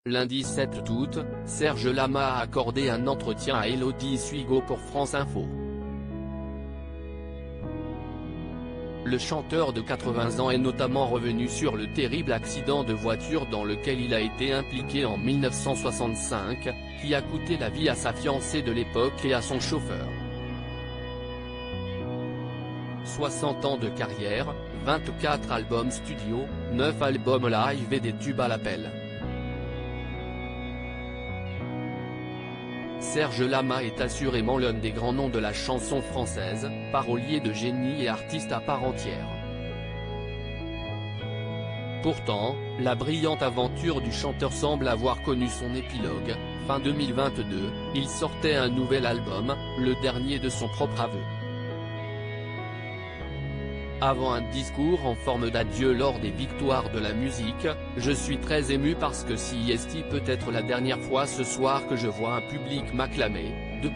lundi 7 août, Serge Lama a accordé un entretien à Élodie Suigo pour France Info. Le chanteur de 80 ans est notamment revenu sur le terrible accident de voiture dans lequel il a été impliqué en 1965, qui a coûté la vie à sa fiancée de l'époque et à son chauffeur. 60 ans de carrière, 24 albums studio, 9 albums live et des tubes à l'appel. Serge Lama est assurément l'un des grands noms de la chanson française, parolier de génie et artiste à part entière. Pourtant, la brillante aventure du chanteur semble avoir connu son épilogue. Fin 2022, il sortait un nouvel album, le dernier de son propre aveu. Avant un discours en forme d'adieu lors des victoires de la musique, je suis très ému parce que si est peut être la dernière fois ce soir que je vois un public m'acclamer, debout.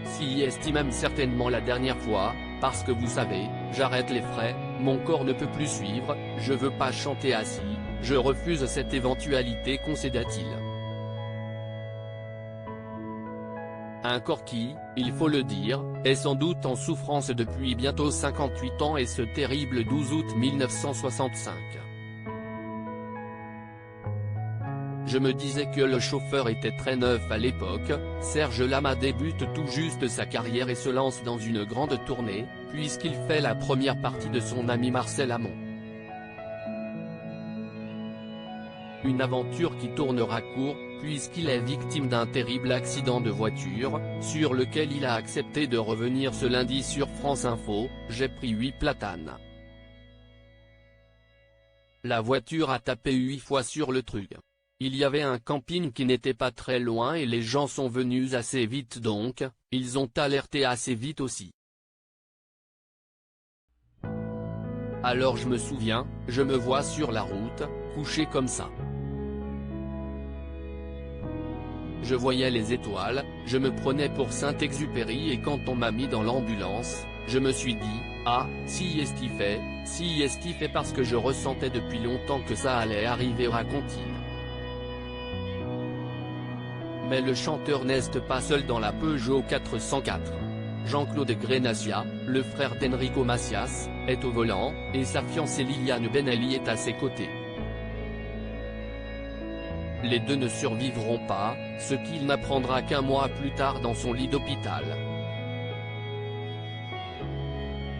Si est même certainement la dernière fois, parce que vous savez, j'arrête les frais, mon corps ne peut plus suivre, je veux pas chanter assis, je refuse cette éventualité concéda-t-il. Un corps qui, il faut le dire, est sans doute en souffrance depuis bientôt 58 ans et ce terrible 12 août 1965. Je me disais que le chauffeur était très neuf à l'époque, Serge Lama débute tout juste sa carrière et se lance dans une grande tournée, puisqu'il fait la première partie de son ami Marcel Amont. Une aventure qui tournera court, puisqu'il est victime d'un terrible accident de voiture, sur lequel il a accepté de revenir ce lundi sur France Info. J'ai pris 8 platanes. La voiture a tapé 8 fois sur le truc. Il y avait un camping qui n'était pas très loin et les gens sont venus assez vite donc, ils ont alerté assez vite aussi. Alors je me souviens, je me vois sur la route, couché comme ça. Je voyais les étoiles, je me prenais pour Saint-Exupéry et quand on m'a mis dans l'ambulance, je me suis dit, ah, si est-il fait parce que je ressentais depuis longtemps que ça allait arriver raconte-t-il. Mais le chanteur n'est pas seul dans la Peugeot 404. Jean-Claude Grenassia, le frère d'Enrico Macias, est au volant, et sa fiancée Liliane Benelli est à ses côtés. Les deux ne survivront pas, ce qu'il n'apprendra qu'un mois plus tard dans son lit d'hôpital.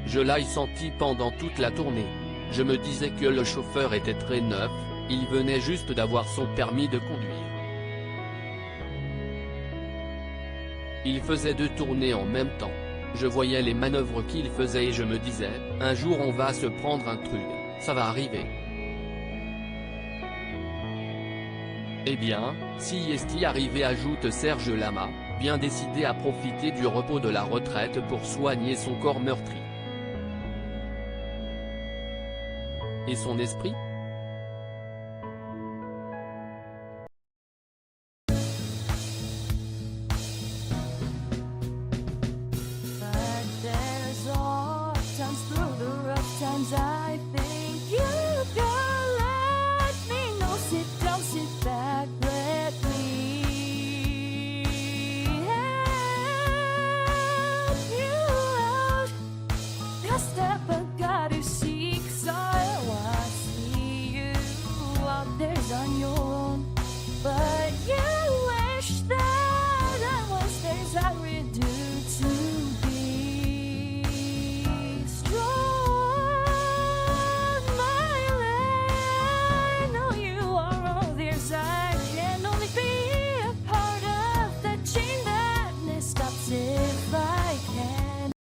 Je l'ai senti pendant toute la tournée. Je me disais que le chauffeur était très neuf, il venait juste d'avoir son permis de conduire. Il faisait 2 tournées en même temps. Je voyais les manœuvres qu'il faisait et je me disais, un jour on va se prendre un truc, ça va arriver. Eh bien, si est arrivé ajoute Serge Lama, bien décidé à profiter du repos de la retraite pour soigner son corps meurtri. Et son esprit ?